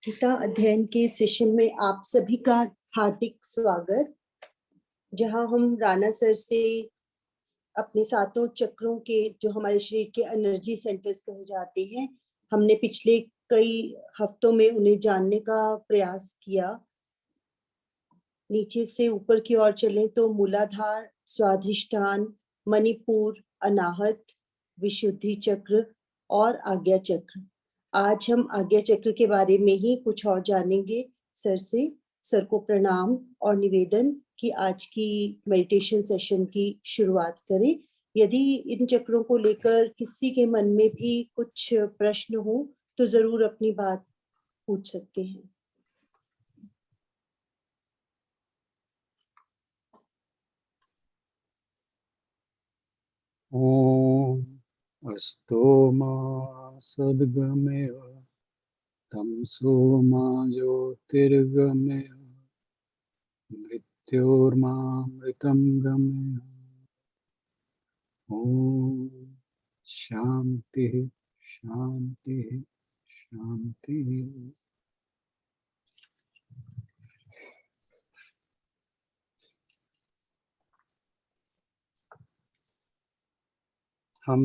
गीता अध्ययन के सेशन में आप सभी का हार्दिक स्वागत। जहां हम राणा सर से अपने सातों चक्रों के जो हमारे शरीर के एनर्जी सेंटर्स कहे जाते हैं, हमने पिछले कई हफ्तों में उन्हें जानने का प्रयास किया। नीचे से ऊपर की ओर चलें तो मूलाधार, स्वाधिष्ठान, मणिपुर, अनाहत, विशुद्धि चक्र और आज्ञा चक्र। आज हम आज्ञा चक्र के बारे में ही कुछ और जानेंगे सर से। सर को प्रणाम और निवेदन कि आज की मेडिटेशन सेशन की शुरुआत करें। यदि इन चक्रों को लेकर किसी के मन में भी कुछ प्रश्न हो तो जरूर अपनी बात पूछ सकते हैं। ओम अस्तो मा सद्गमय तमसो मा ज्योतिर्गमय मृत्योर्मामृतं गमय। ओम शांति शांति शांति। हम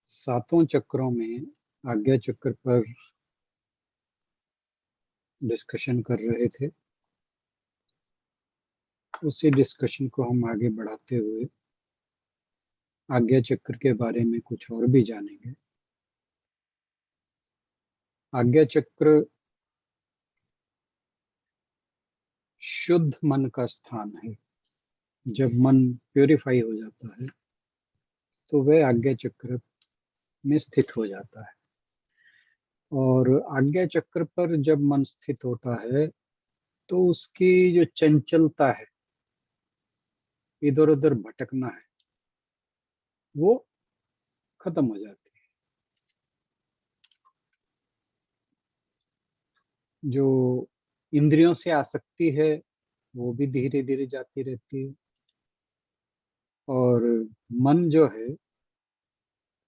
सातों चक्रों में आज्ञा चक्र पर डिस्कशन कर रहे थे। उसी डिस्कशन को हम आगे बढ़ाते हुए आज्ञा चक्र के बारे में कुछ और भी जानेंगे। आज्ञा चक्र शुद्ध मन का स्थान है। जब मन प्यूरिफाई हो जाता है तो वह आज्ञा चक्र में स्थित हो जाता है, और आज्ञा चक्र पर जब मन स्थित होता है तो उसकी जो चंचलता है, इधर उधर भटकना है, वो खत्म हो जाती है। जो इंद्रियों से आसक्ति है वो भी धीरे धीरे जाती रहती है, और मन जो है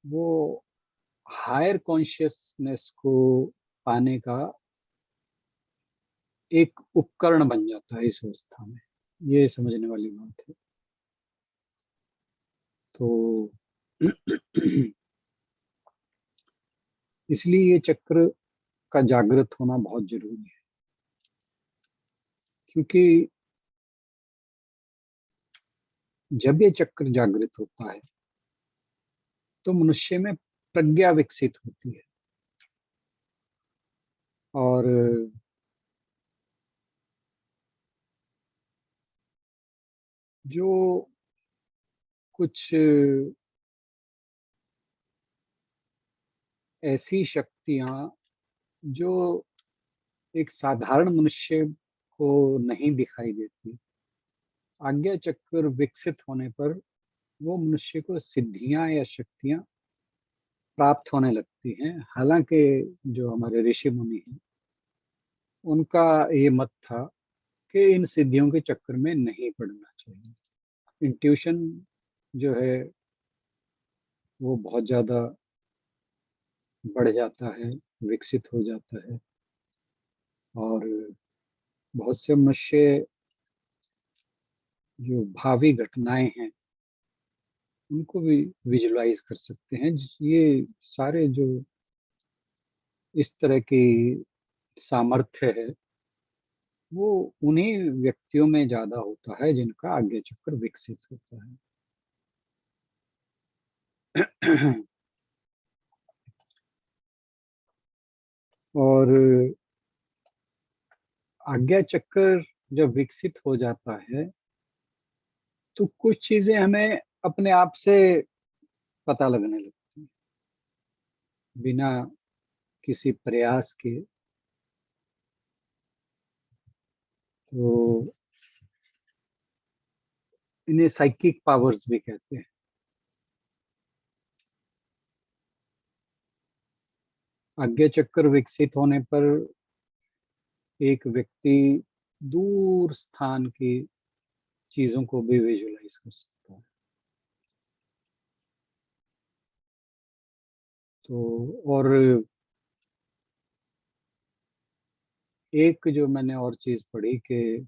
वो हायर कॉन्शियसनेस को पाने का एक उपकरण बन जाता है इस अवस्था में। ये समझने वाली बात है। तो इसलिए ये चक्र का जागृत होना बहुत जरूरी है, क्योंकि जब ये चक्र जागृत होता है तो मनुष्य में प्रज्ञा विकसित होती है, और जो कुछ ऐसी शक्तियां जो एक साधारण मनुष्य को नहीं दिखाई देती, आज्ञा चक्र विकसित होने पर वो मनुष्य को सिद्धियां या शक्तियां प्राप्त होने लगती हैं। हालांकि जो हमारे ऋषि मुनि हैं उनका ये मत था कि इन सिद्धियों के चक्कर में नहीं पड़ना चाहिए। इंट्यूशन जो है वो बहुत ज्यादा बढ़ जाता है, विकसित हो जाता है, और बहुत से मनुष्य जो भावी घटनाएं हैं उनको भी विजुलाइज कर सकते हैं। ये सारे जो इस तरह की सामर्थ्य है वो उन्हीं व्यक्तियों में ज्यादा होता है जिनका आज्ञा चक्र विकसित होता है। और आज्ञा चक्र जब विकसित हो जाता है तो कुछ चीजें हमें अपने आप से पता लगने लगती हैं, बिना किसी प्रयास के। तो इन्हें साइकिक पावर्स भी कहते हैं। आज्ञा चक्र विकसित होने पर एक व्यक्ति दूर स्थान की चीजों को भी विजुलाइज कर सकता है। तो और एक जो मैंने और चीज पढ़ी कि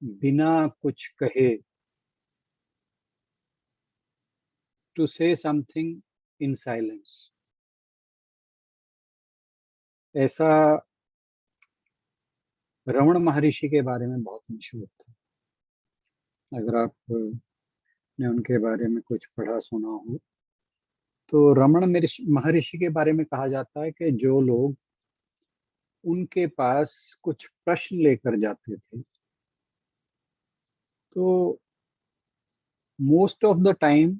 बिना कुछ कहे, टू से समथिंग इन साइलेंस, ऐसा रमण महर्षि के बारे में बहुत मशहूर था। अगर आप ने उनके बारे में कुछ पढ़ा सुना हो तो रमण महर्षि के बारे में कहा जाता है कि जो लोग उनके पास कुछ प्रश्न लेकर जाते थे तो मोस्ट ऑफ द टाइम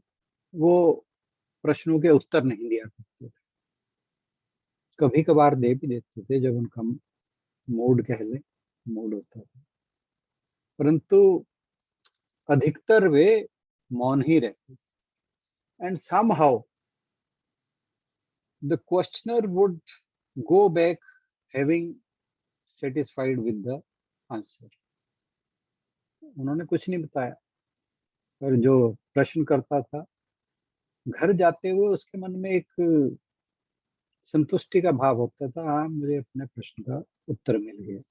वो प्रश्नों के उत्तर नहीं दिया करते थे। कभी कभार दे भी देते थे जब उनका मूड कह ले, मूड होता था, परंतु अधिकतर वे मौन ही रहते। And somehow the questioner would go back having satisfied with the answer. उन्होंने कुछ नहीं बताया, पर जो प्रश्न करता था घर जाते हुए उसके मन में एक संतुष्टि का भाव होता था, हाँ मुझे अपने प्रश्न का उत्तर मिल गया।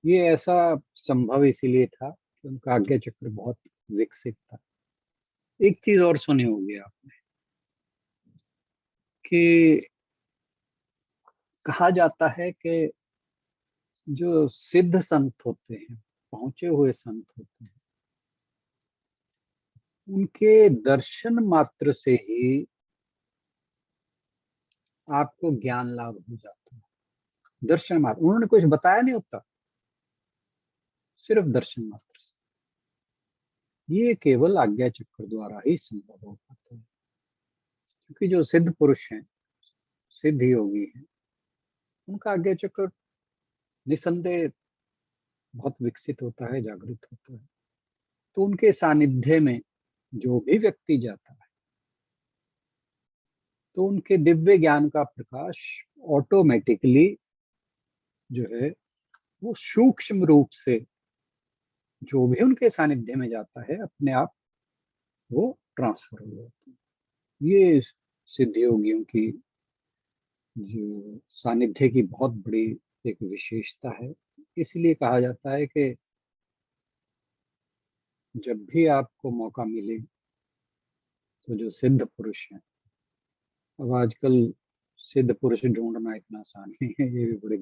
ये ऐसा संभव इसीलिए था कि उनका आज्ञा चक्र बहुत विकसित था। एक चीज और सुनी होगी आपने कि कहा जाता है कि जो सिद्ध संत होते हैं, पहुंचे हुए संत होते हैं, उनके दर्शन मात्र से ही आपको ज्ञान लाभ हो जाता है। दर्शन मात्र, उन्होंने कुछ बताया नहीं होता, सिर्फ दर्शन मात्र से। ये केवल आज्ञा चक्र द्वारा ही संभव हो पाता है, क्योंकि जो सिद्ध पुरुष हैं, सिद्ध योगी हैं, उनका आज्ञा चक्र निसंदेह बहुत विकसित होता है, जागृत होता है। तो उनके सानिध्य में जो भी व्यक्ति जाता है तो उनके दिव्य ज्ञान का प्रकाश ऑटोमेटिकली जो है वो सूक्ष्म रूप से जो भी उनके सानिध्य में जाता है अपने आप वो ट्रांसफर हो जाता है। ये सिद्ध योगियों की जो सानिध्य की बहुत बड़ी एक विशेषता है। इसलिए कहा जाता है कि जब भी आपको मौका मिले तो जो सिद्ध पुरुष हैं, अब आजकल सिद्ध पुरुष ढूंढना इतना आसान नहीं है, ये भी बड़े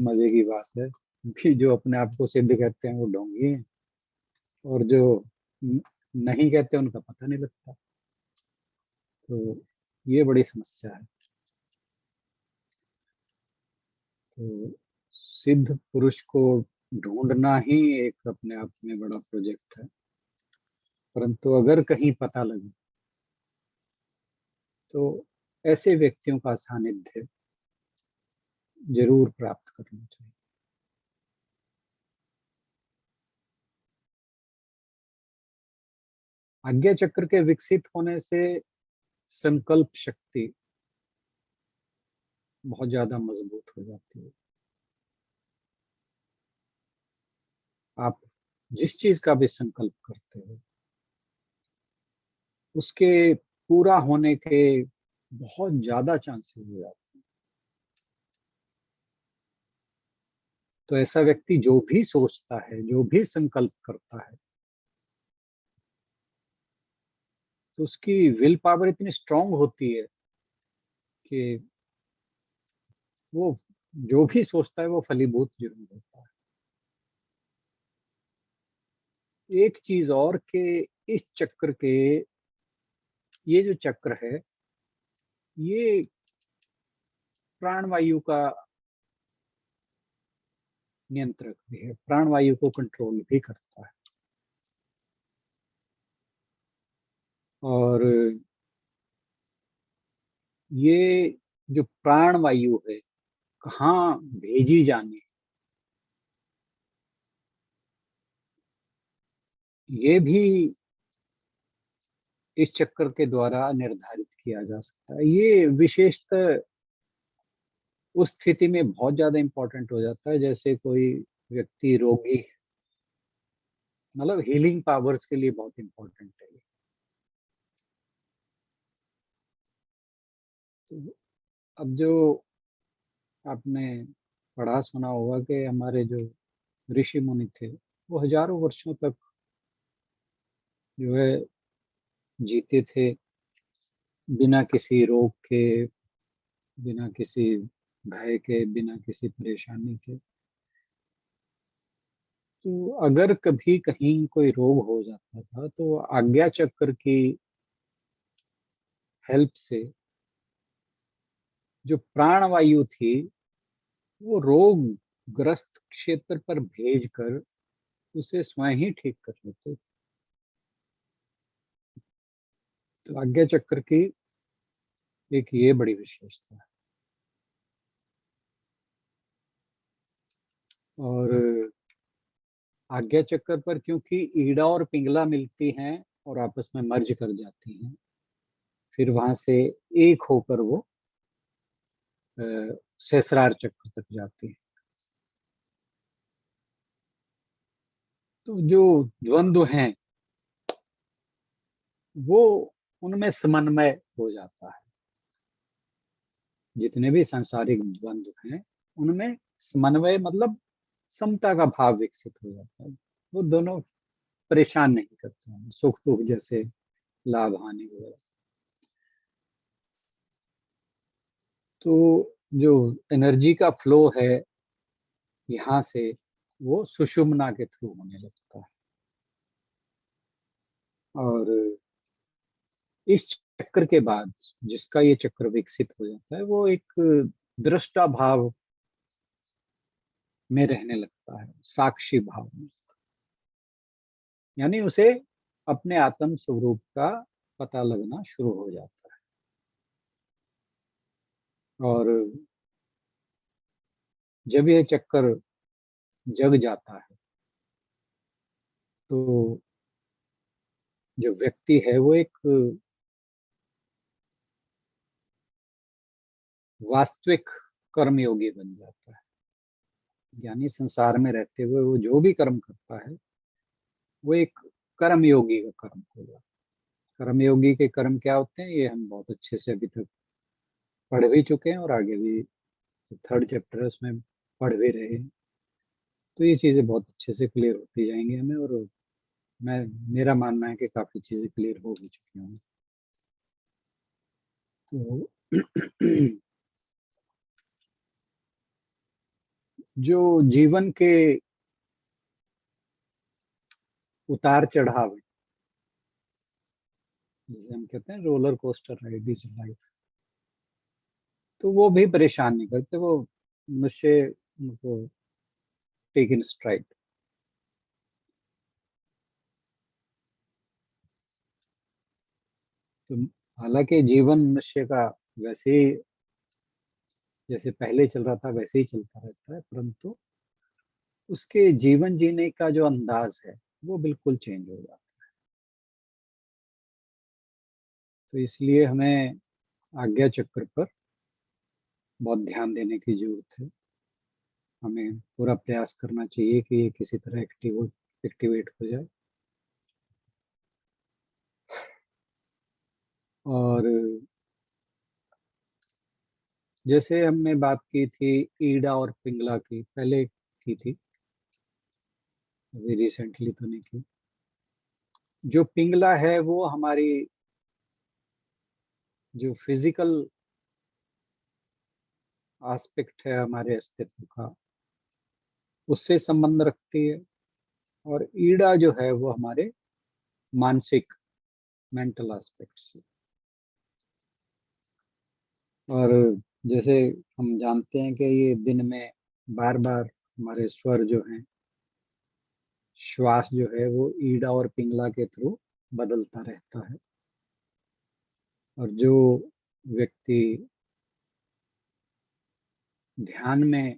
मजे की बात है कि जो अपने आप को सिद्ध कहते हैं वो ढोंगी हैं, और जो नहीं कहते उनका पता नहीं लगता। तो ये बड़ी समस्या है। तो सिद्ध पुरुष को ढूंढना ही एक अपने आप में बड़ा प्रोजेक्ट है, परंतु अगर कहीं पता लगे तो ऐसे व्यक्तियों का सानिध्य जरूर प्राप्त करना चाहिए। आज्ञा चक्र के विकसित होने से संकल्प शक्ति बहुत ज्यादा मजबूत हो जाती है। आप जिस चीज का भी संकल्प करते हो उसके पूरा होने के बहुत ज्यादा चांसेस हो जाते हैं। तो ऐसा व्यक्ति जो भी सोचता है, जो भी संकल्प करता है, तो उसकी विल पावर इतनी स्ट्रांग होती है कि वो जो भी सोचता है वो फलीभूत जरूर होता है। एक चीज और के इस चक्र के, ये जो चक्र है ये प्राणवायु का नियंत्रक भी है, प्राणवायु को कंट्रोल भी करता है। और ये जो प्राणवायु है कहाँ भेजी जानी, ये भी इस चक्र के द्वारा निर्धारित किया जा सकता है। ये विशेषतः उस स्थिति में बहुत ज्यादा इंपॉर्टेंट हो जाता है जैसे कोई व्यक्ति रोगी है, मतलब हीलिंग पावर्स के लिए बहुत इंपॉर्टेंट है। तो अब जो आपने पढ़ा सुना होगा कि हमारे जो ऋषि मुनि थे वो हजारों वर्षों तक जो है जीते थे, बिना किसी रोग के, बिना किसी भय के, बिना किसी परेशानी के। तो अगर कभी कहीं कोई रोग हो जाता था तो आज्ञा चक्र की हेल्प से जो प्राणवायु थी वो रोग ग्रस्त क्षेत्र पर भेजकर उसे स्वयं ही ठीक कर लेते थे। तो आज्ञा चक्र की एक ये बड़ी विशेषता है। और आज्ञा चक्र पर क्योंकि ईड़ा और पिंगला मिलती हैं और आपस में मर्ज कर जाती हैं, फिर वहां से एक होकर वो सहस्रार चक्र तक जाती है। तो जो द्वंद्व हैं वो उनमें समन्वय हो जाता है। जितने भी सांसारिक द्वंद्व हैं उनमें समन्वय मतलब समता का भाव विकसित हो जाता है। वो दोनों परेशान नहीं करते हैं, सुख दुख जैसे लाभ हानि वगैरह। तो जो एनर्जी का फ्लो है यहाँ से वो सुषुम्ना के थ्रू होने लगता है। और इस चक्र के बाद जिसका ये चक्र विकसित हो जाता है वो एक दृष्टा भाव में रहने लगता है, साक्षी भाव में। यानी उसे अपने आत्म स्वरूप का पता लगना शुरू हो जाता है। और जब ये चक्कर जग जाता है तो जो व्यक्ति है वो एक वास्तविक कर्मयोगी बन जाता है। यानी संसार में रहते हुए वो जो भी कर्म करता है वो एक कर्मयोगी का कर्म होगा। कर्मयोगी के कर्म क्या होते हैं ये हम बहुत अच्छे से अभी तक पढ़ भी चुके हैं और आगे भी थर्ड चैप्टर है उसमें पढ़ भी रहे हैं। तो ये चीजें बहुत अच्छे से क्लियर होती जाएंगी हमें। और मैं मेरा मानना है कि काफी चीजें क्लियर हो भी चुकी हैं। तो जो जीवन के उतार चढ़ाव है, जिसे हम कहते हैं roller coaster ride is life, तो वो भी परेशान नहीं करते। वो मनुष्य उनको टेक इन स्ट्राइड। तो हालांकि जीवन मनुष्य का वैसे ही जैसे पहले चल रहा था वैसे ही चलता रहता है, परंतु उसके जीवन जीने का जो अंदाज है वो बिल्कुल चेंज हो जाता है। तो इसलिए हमें आज्ञा चक्र पर बहुत ध्यान देने की जरूरत है। हमें पूरा प्रयास करना चाहिए कि ये किसी तरह एक्टिवेट हो जाए। और जैसे हमने बात की थी ईड़ा और पिंगला की, पहले की थी, अभी रिसेंटली तो नहीं की। जो पिंगला है वो हमारी जो फिजिकल एस्पेक्ट है हमारे अस्तित्व का उससे संबंध रखती है। और ईड़ा जो है वो हमारे मानसिक मेंटल एस्पेक्ट से। और जैसे हम जानते हैं कि ये दिन में बार बार हमारे स्वर जो हैं, श्वास जो है वो ईड़ा और पिंगला के थ्रू बदलता रहता है। और जो व्यक्ति ध्यान में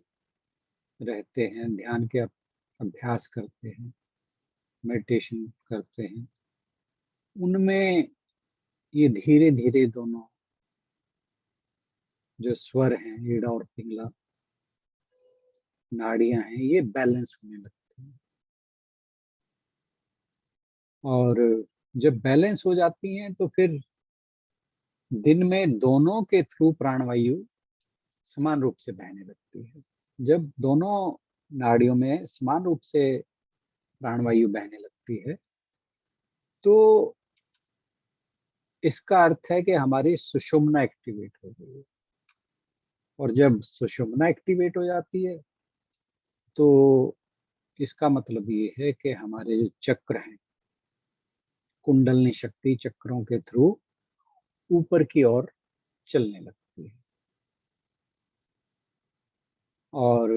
रहते हैं, ध्यान के अभ्यास करते हैं, मेडिटेशन करते हैं, उनमें ये धीरे धीरे दोनों जो स्वर हैं ईड़ा और पिंगला, नाड़ियां हैं, ये बैलेंस होने लगती हैं। और जब बैलेंस हो जाती हैं तो फिर दिन में दोनों के थ्रू प्राणवायु समान रूप से बहने लगती है। जब दोनों नाड़ियों में समान रूप से प्राणवायु बहने लगती है तो इसका अर्थ है कि हमारी सुषुम्ना एक्टिवेट हो गई है। और जब सुषुम्ना एक्टिवेट हो जाती है तो इसका मतलब ये है कि हमारे जो चक्र हैं, कुंडलनी शक्ति चक्रों के थ्रू ऊपर की ओर चलने लगती है। और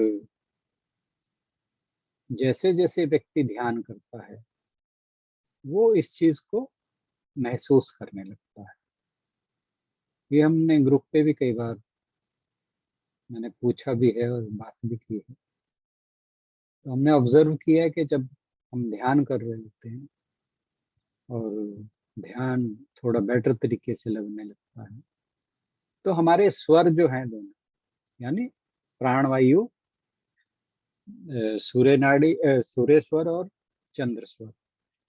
जैसे जैसे व्यक्ति ध्यान करता है वो इस चीज को महसूस करने लगता है। ये हमने ग्रुप पे भी कई बार मैंने पूछा भी है और बात भी की है। तो हमने ऑब्जर्व किया है कि जब हम ध्यान कर रहे होते हैं और ध्यान थोड़ा बेटर तरीके से लगने लगता है तो हमारे स्वर जो हैं दोनों, यानी प्राणवायु, सूर्य नाड़ी, सूर्य स्वर और चंद्र स्वर,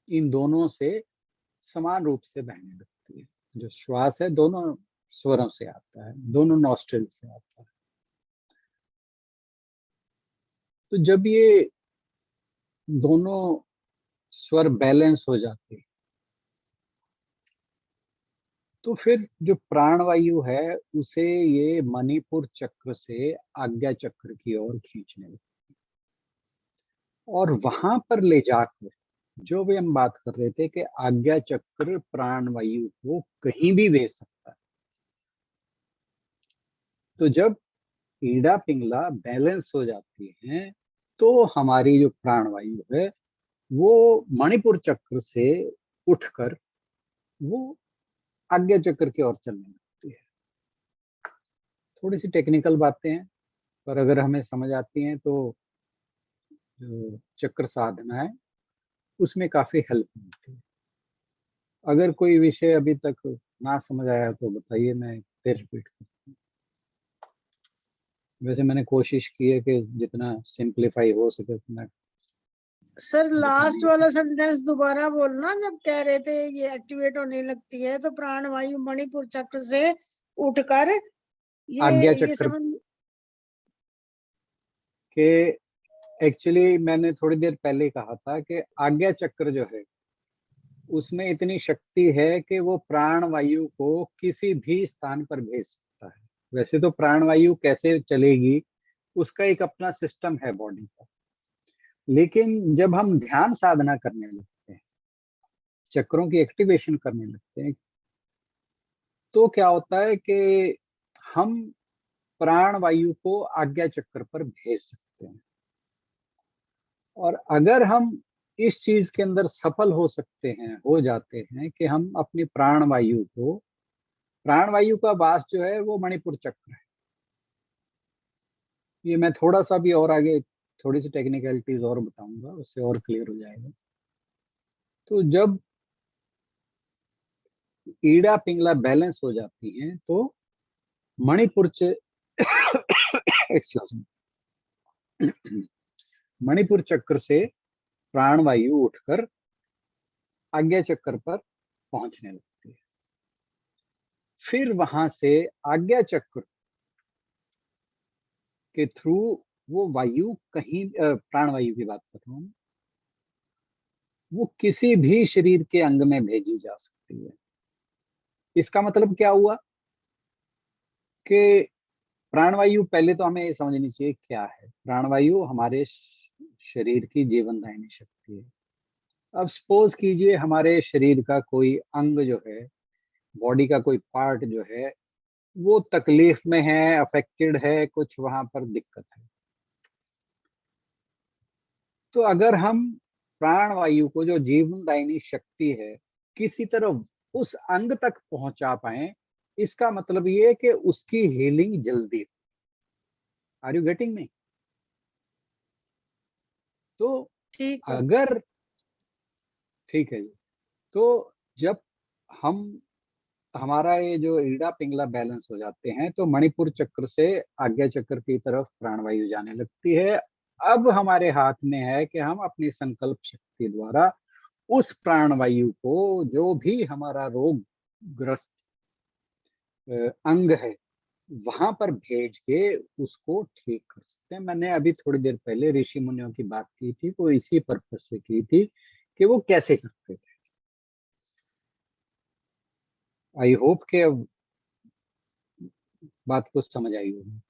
इन दोनों से समान रूप से बहने लगती है। जो श्वास है दोनों स्वरों से आता है, दोनों नॉस्ट्रिल से आता है। तो जब ये दोनों स्वर बैलेंस हो जाते हैं तो फिर जो प्राणवायु है उसे ये मणिपुर चक्र से आज्ञा चक्र की ओर खींचने लगती है। और वहां पर ले जाकर जो भी हम बात कर रहे थे कि आज्ञा चक्र प्राणवायु को कहीं भी भेज सकता है। तो जब ईड़ा पिंगला बैलेंस हो जाती है तो हमारी जो प्राणवायु है वो मणिपुर चक्र से उठकर वो आज्ञा चक्र की ओर चलने लगती है। थोड़ी सी टेक्निकल बातें हैं पर अगर हमें समझ आती हैं तो जो चक्र साधना है उसमें काफी हेल्प मिलती है। अगर कोई विषय अभी तक ना समझ आया तो बताइए, मैं फिर रिपीट करूँ। वैसे मैंने कोशिश की है कि जितना सिंप्लीफाई हो सके उतना। सर लास्ट वाला सेंटेंस दोबारा बोलना, जब कह रहे थे ये एक्टिवेट होने लगती है तो प्राणवायु मणिपुर चक्र से उठकर आज्ञा ये चक्र समझ के, एक्चुअली मैंने थोड़ी देर पहले कहा था कि आज्ञा चक्र जो है उसमें इतनी शक्ति है कि वो प्राणवायु को किसी भी स्थान पर भेज सकता है। वैसे तो प्राणवायु कैसे चलेगी उसका एक अपना सिस्टम है बॉडी का, लेकिन जब हम ध्यान साधना करने लगते हैं, चक्रों की एक्टिवेशन करने लगते हैं, तो क्या होता है कि हम प्राणवायु को आज्ञा चक्र पर भेज सकते हैं। और अगर हम इस चीज के अंदर सफल हो सकते हैं, हो जाते हैं कि हम अपनी प्राणवायु को, प्राणवायु का वास जो है वो मणिपुर चक्र है। ये मैं थोड़ा सा भी और आगे थोड़ी सी टेक्निकलिटीज और बताऊंगा, उससे और क्लियर हो जाएगा। तो जब ईड़ा पिंगला बैलेंस हो जाती हैं तो मणिपुर एक्सक्यूज मी, मणिपुर चक्र से प्राणवायु उठकर आज्ञा चक्र पर पहुंचने लगती है। फिर वहां से आज्ञा चक्र के थ्रू वो वायु कहीं, प्राणवायु की बात कर रहा हूं, वो किसी भी शरीर के अंग में भेजी जा सकती है। इसका मतलब क्या हुआ कि प्राणवायु, पहले तो हमें ये समझनी चाहिए क्या है प्राणवायु। हमारे शरीर की जीवनदायिनी शक्ति है। अब सपोज कीजिए हमारे शरीर का कोई अंग जो है, बॉडी का कोई पार्ट जो है वो तकलीफ में है, अफेक्टेड है, कुछ वहां पर दिक्कत है, तो अगर हम प्राणवायु को, जो जीवनदायिनी शक्ति है, किसी तरह उस अंग तक पहुंचा पाए, इसका मतलब ये है कि उसकी हीलिंग जल्दी। Are you getting me? तो ठीक है। अगर, ठीक है जी, तो जब हम, हमारा ये जो ईड़ा पिंगला बैलेंस हो जाते हैं तो मणिपुर चक्र से आज्ञा चक्र की तरफ प्राणवायु जाने लगती है। अब हमारे हाथ में है कि हम अपनी संकल्प शक्ति द्वारा उस प्राणवायु को, जो भी हमारा रोग ग्रस्त अंग है वहां पर भेज के उसको ठीक कर सकते हैं। मैंने अभी थोड़ी देर पहले ऋषि मुनियों की बात की थी, वो इसी पर्पज से की थी कि वो कैसे करते थे। आई होप के अब बात को समझ आई होगी।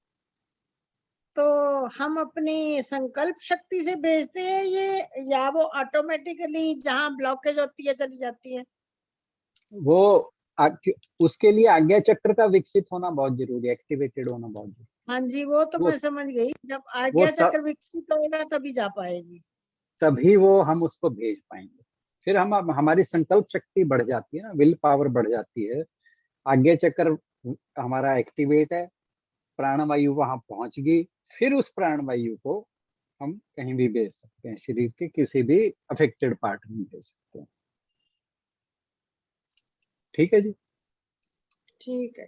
तो हम अपनी संकल्प शक्ति से भेजते हैं ये, या वो ऑटोमेटिकली जहाँ ब्लॉकेज होती है चली जाती है? वो उसके लिए आज्ञा चक्र का विकसित होना बहुत जरूरी है, एक्टिवेटेड होना बहुत जरूरी हाँ जी, वो तो है। मैं समझ गई, जब वो आज्ञा चक्र विकसित होगा तभी जा पाएगी। तभी वो हम उसको भेज पाएंगे। फिर हम हमारी संकल्प शक्ति बढ़ जाती है ना, विल पावर बढ़ जाती है। आज्ञा चक्र हमारा एक्टिवेट है, प्राणवायु वहां पहुंच गई, फिर उस प्राणवायु को हम कहीं भी भेज सकते हैं, शरीर के किसी भी अफेक्टेड पार्ट में भेज सकते हैं। ठीक है जी। ठीक है।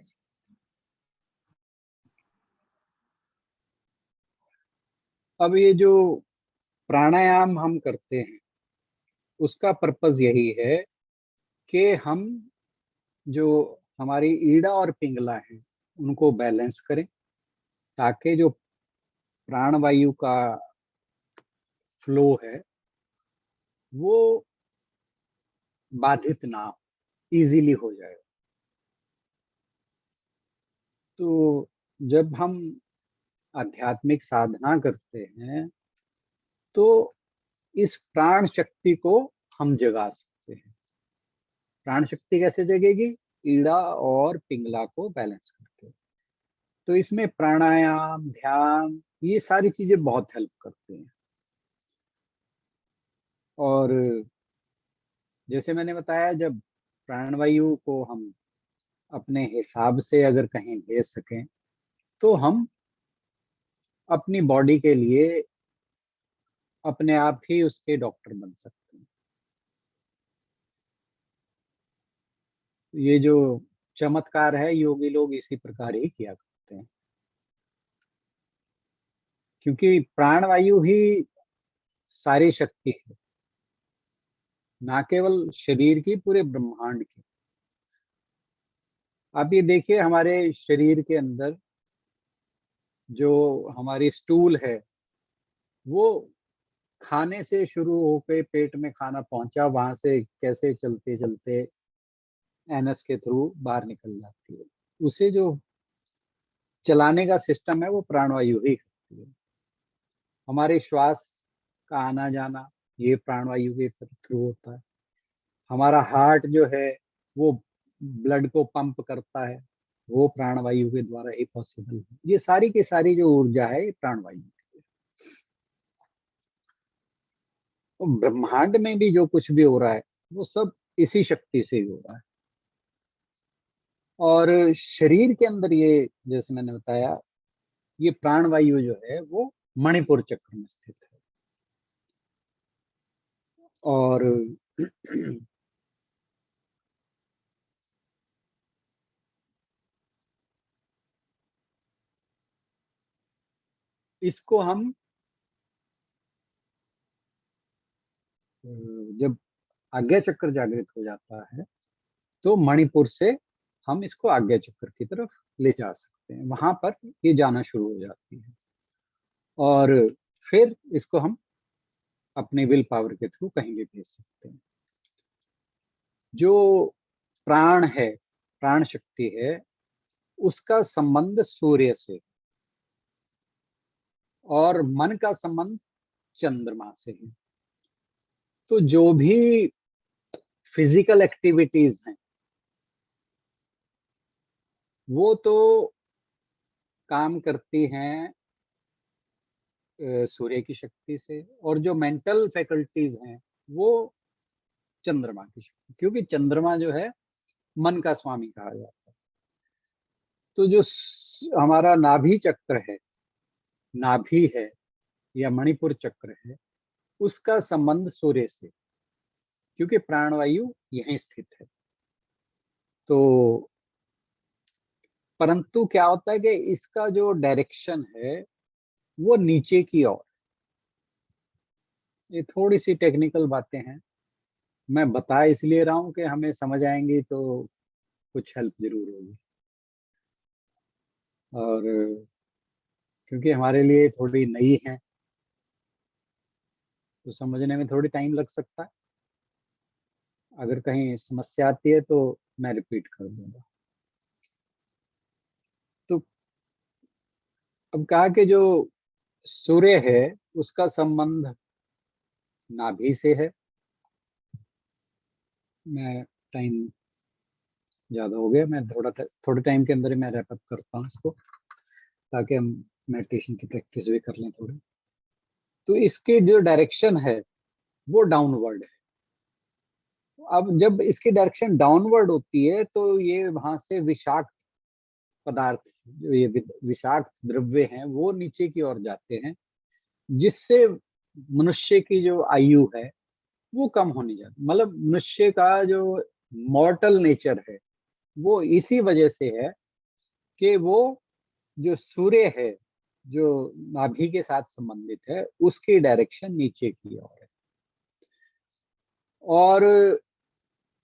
अब ये जो प्राणायाम हम करते हैं उसका पर्पज यही है कि हम जो हमारी ईड़ा और पिंगला है उनको बैलेंस करें, ताकि जो प्राणवायु का फ्लो है वो बाधित ना हो, इजीली हो जाए। तो जब हम आध्यात्मिक साधना करते हैं तो इस प्राण शक्ति को हम जगा सकते हैं। प्राण शक्ति कैसे जगेगी? ईड़ा और पिंगला को बैलेंस करके। तो इसमें प्राणायाम, ध्यान, ये सारी चीजें बहुत हेल्प करते हैं। और जैसे मैंने बताया, जब प्राणवायु को हम अपने हिसाब से अगर कहीं भेज सकें तो हम अपनी बॉडी के लिए अपने आप ही उसके डॉक्टर बन सकते हैं। ये जो चमत्कार है योगी लोग इसी प्रकार ही किया करते हैं, क्योंकि प्राणवायु ही सारी शक्ति है, ना केवल शरीर की, पूरे ब्रह्मांड की। आप ये देखिए, हमारे शरीर के अंदर जो हमारी स्टूल है वो खाने से शुरू होकर पेट में खाना पहुंचा, वहां से कैसे चलते चलते एनस के थ्रू बाहर निकल जाती है। उसे जो चलाने का सिस्टम है वो प्राणवायु ही करती है। हमारे श्वास का आना जाना ये प्राणवायु के थ्रू होता है। हमारा हार्ट जो है वो ब्लड को पंप करता है, वो प्राणवायु के द्वारा ही पॉसिबल है। ये सारी की सारी जो ऊर्जा है ये प्राणवायु की है। तो ब्रह्मांड में भी जो कुछ भी हो रहा है वो सब इसी शक्ति से ही हो रहा है। और शरीर के अंदर ये, जैसे मैंने बताया, ये प्राणवायु जो है वो मणिपुर चक्र में स्थित है। और इसको हम जब आज्ञा चक्र जागृत हो जाता है तो मणिपुर से हम इसको आज्ञा चक्र की तरफ ले जा सकते हैं, वहां पर ये जाना शुरू हो जाती है। और फिर इसको हम अपने विल पावर के थ्रू कहीं भी भेज सकते हैं। जो प्राण है, प्राण शक्ति है, उसका संबंध सूर्य से, और मन का संबंध चंद्रमा से है। तो जो भी फिजिकल एक्टिविटीज हैं वो तो काम करती हैं सूर्य की शक्ति से, और जो मेंटल फैकल्टीज हैं वो चंद्रमा की शक्ति, क्योंकि चंद्रमा जो है मन का स्वामी कहा जाता है। तो जो हमारा नाभि चक्र है, नाभि है या मणिपुर चक्र है, उसका संबंध सूर्य से, क्योंकि प्राणवायु यहीं स्थित है। तो परंतु क्या होता है कि इसका जो डायरेक्शन है वो नीचे की ओर। ये थोड़ी सी टेक्निकल बातें हैं, मैं बता इसलिए रहा हूं कि हमें समझ आएंगी तो कुछ हेल्प जरूर होगी। और क्योंकि हमारे लिए थोड़ी नई है तो समझने में थोड़ी टाइम लग सकता है। अगर कहीं समस्या आती है तो मैं रिपीट कर दूंगा। तो अब कहा कि जो सूर्य है उसका संबंध नाभि से है। मैं टाइम ज्यादा हो गया, मैं थोड़े टाइम के अंदर ही मैं रैप अप करता हूँ इसको, ताकि हम मेडिटेशन की प्रैक्टिस भी कर लें थोड़ी। तो इसके जो डायरेक्शन है वो डाउनवर्ड है। अब जब इसकी डायरेक्शन डाउनवर्ड होती है तो ये वहां से विषाक्त पदार्थ, जो ये विषाक्त द्रव्य हैं वो नीचे की ओर जाते हैं, जिससे मनुष्य की जो आयु है वो कम होने जाती। मतलब मनुष्य का जो मॉर्टल नेचर है वो इसी वजह से है कि वो जो सूर्य है जो नाभि के साथ संबंधित है उसकी डायरेक्शन नीचे की ओर है। और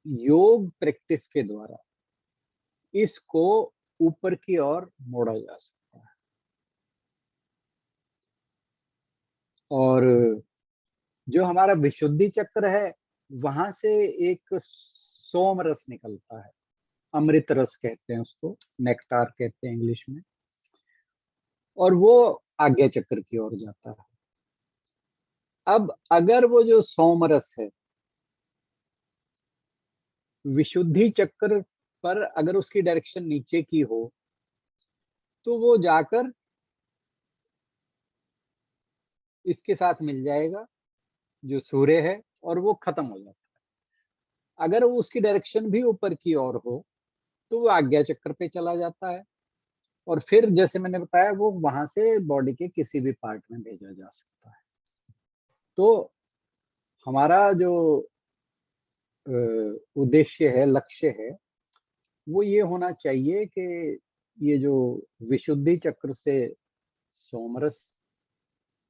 योग प्रैक्टिस के द्वारा इसको ऊपर की ओर मोड़ा जा सकता है। और जो हमारा विशुद्धि चक्र है वहां से एक सोम रस निकलता है, अमृत रस कहते हैं उसको, नेक्टार कहते हैं इंग्लिश में, और वो आज्ञा चक्र की ओर जाता है। अब अगर वो जो सोम रस है विशुद्धि चक्र पर अगर उसकी डायरेक्शन नीचे की हो तो वो जाकर इसके साथ मिल जाएगा जो सूर्य है और वो खत्म हो जाता है। अगर वो उसकी डायरेक्शन भी ऊपर की ओर हो तो वो आज्ञा चक्र पे चला जाता है, और फिर जैसे मैंने बताया वो वहां से बॉडी के किसी भी पार्ट में भेजा जा सकता है। तो हमारा जो उद्देश्य है, लक्ष्य है, वो ये होना चाहिए कि ये जो विशुद्धि चक्र से सोमरस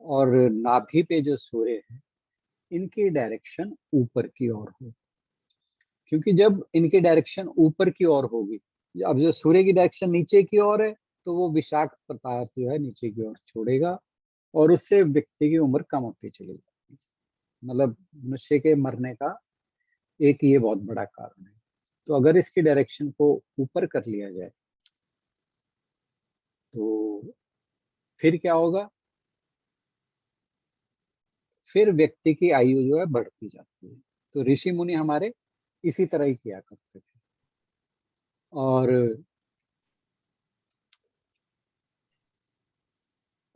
और नाभि पे जो सूर्य है इनकी डायरेक्शन ऊपर की ओर हो। क्योंकि जब इनकी डायरेक्शन ऊपर की ओर होगी, अब जो सूर्य की डायरेक्शन नीचे की ओर है तो वो विषाक्त पदार्थ जो है नीचे की ओर छोड़ेगा और उससे व्यक्ति की उम्र कम होती चली जाती है। मतलब मनुष्य के मरने का एक ये बहुत बड़ा कारण है। तो अगर इसकी डायरेक्शन को ऊपर कर लिया जाए तो फिर क्या होगा, फिर व्यक्ति की आयु जो है बढ़ती जाती है। तो ऋषि मुनि हमारे इसी तरह ही किया करते थे। और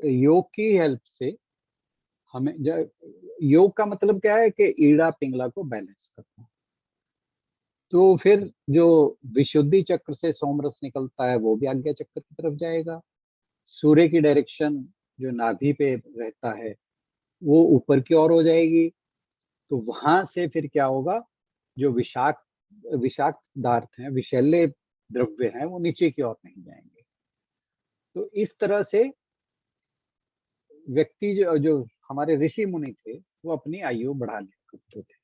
योग की हेल्प से हमें योग का मतलब क्या है कि ईड़ा पिंगला को बैलेंस करना। तो फिर जो विशुद्धि चक्र से सोमरस निकलता है वो भी आज्ञा चक्र की तरफ जाएगा। सूर्य की डायरेक्शन जो नाभि पे रहता है वो ऊपर की ओर हो जाएगी। तो वहां से फिर क्या होगा, जो विषाक्त विषाक्त पदार्थ हैं, विषैले द्रव्य हैं, वो नीचे की ओर नहीं जाएंगे। तो इस तरह से व्यक्ति जो हमारे ऋषि मुनि थे वो अपनी आयु बढ़ा लिया करते थे।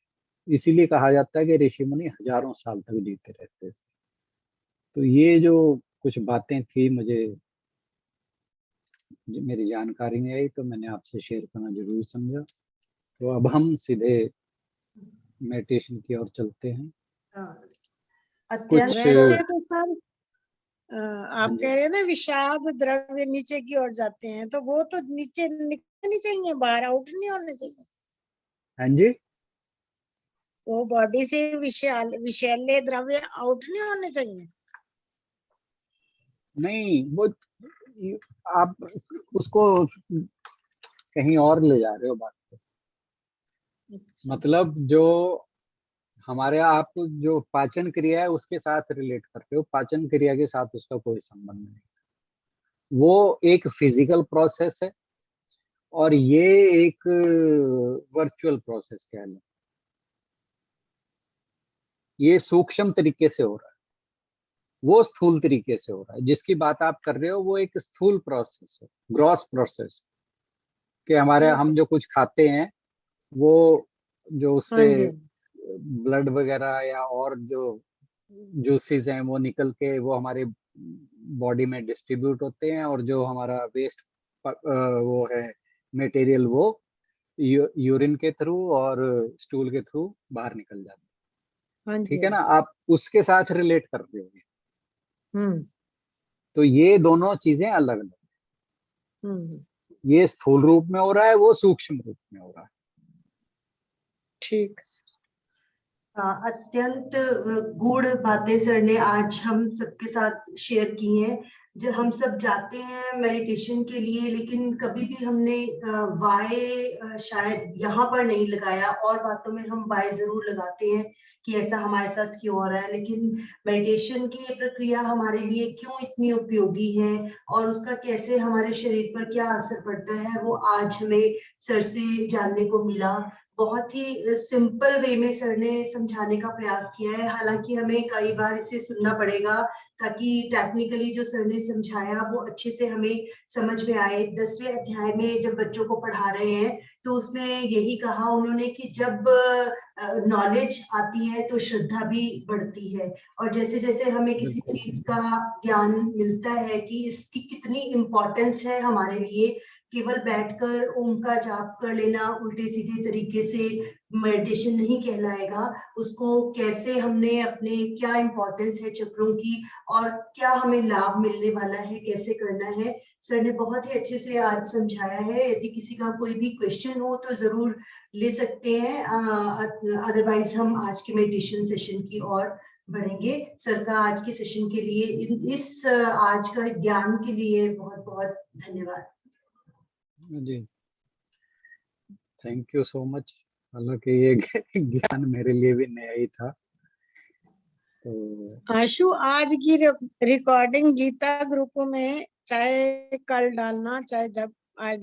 इसीलिए कहा जाता है कि ऋषि मुनि हजारों साल तक जीते रहते थे। तो ये जो कुछ बातें थी मुझे मेरी जानकारी में आई तो मैंने आपसे शेयर करना जरूरी समझा। तो अब हम सीधे मेडिटेशन की ओर चलते हैं। हाँ, कुछ अत्यंत वैसे तो सर आप हाँ कह जी, रहे हैं ना विषाद द्रव्य नीचे की ओर जाते हैं, तो वो तो नीचे निकलनी चाहिए, बाहर आउट नहीं होने चाहिए। हाँ जी, वो बॉडी से विषैले द्रव्य आउट नहीं होने चाहिए। नहीं वो आप उसको कहीं और ले जा रहे हो बात को। अच्छा। मतलब जो हमारे आप जो पाचन क्रिया है उसके साथ रिलेट करते हो, पाचन क्रिया के साथ उसका कोई संबंध नहीं। वो एक फिजिकल प्रोसेस है और ये एक वर्चुअल प्रोसेस कह लो। ये सूक्ष्म तरीके से हो रहा है, वो स्थूल तरीके से हो रहा है। जिसकी बात आप कर रहे हो वो एक स्थूल प्रोसेस है, ग्रॉस प्रोसेस, कि हमारे हम जो कुछ खाते हैं वो जो हाँ उससे जी। ब्लड वगैरह या और जो जूसेस हैं वो निकल के वो हमारे बॉडी में डिस्ट्रीब्यूट होते हैं और जो हमारा वेस्ट वो है मटेरियल वो यूरिन के थ्रू और स्टूल के थ्रू बाहर निकल जाते हैं। हाँ ठीक जी। है ना, आप उसके साथ रिलेट कर रहे हो। हम्म तो ये दोनों चीजें अलग अलग, हम्म ये स्थूल रूप में हो रहा है, वो सूक्ष्म रूप में हो रहा है। ठीक है सर। अत्यंत गूढ़ बातें सर ने आज हम सबके साथ शेयर की हैं। जब हम सब जाते हैं मेडिटेशन के लिए, लेकिन कभी भी हमने वाय शायद यहाँ पर नहीं लगाया, और बातों में हम वाय जरूर लगाते हैं कि ऐसा हमारे साथ क्यों हो रहा है, लेकिन मेडिटेशन की ये प्रक्रिया हमारे लिए क्यों इतनी उपयोगी है और उसका कैसे हमारे शरीर पर क्या असर पड़ता है, वो आज हमें सर से जानने को मिला। बहुत ही सिंपल वे में सर ने समझाने का प्रयास किया है, हालांकि हमें कई बार इसे सुनना पड़ेगा ताकि टेक्निकली जो सर ने समझाया वो अच्छे से हमें समझ में आए। 10वें अध्याय में जब बच्चों को पढ़ा रहे हैं तो उसमें यही कहा उन्होंने कि जब नॉलेज आती है तो श्रद्धा भी बढ़ती है, और जैसे जैसे हमें किसी चीज का ज्ञान मिलता है कि इसकी कितनी इम्पोर्टेंस है हमारे लिए, केवल बैठकर ओम का जाप कर लेना उल्टे सीधे तरीके से मेडिटेशन नहीं कहलाएगा, उसको कैसे हमने अपने क्या इंपॉर्टेंस है चक्रों की और क्या हमें लाभ मिलने वाला है, कैसे करना है, सर ने बहुत ही अच्छे से आज समझाया है। यदि किसी का कोई भी क्वेश्चन हो तो जरूर ले सकते हैं, अदरवाइज हम आज के मेडिटेशन सेशन की ओर बढ़ेंगे। सर का आज के सेशन के लिए, इस आज का ज्ञान के लिए बहुत बहुत धन्यवाद जी। Thank you so much. हालांकि ये ज्ञान मेरे लिए भी नया ही था। तो आशु, आज की रिकॉर्डिंग गीता ग्रुप में चाहे कल डालना चाहे जब आज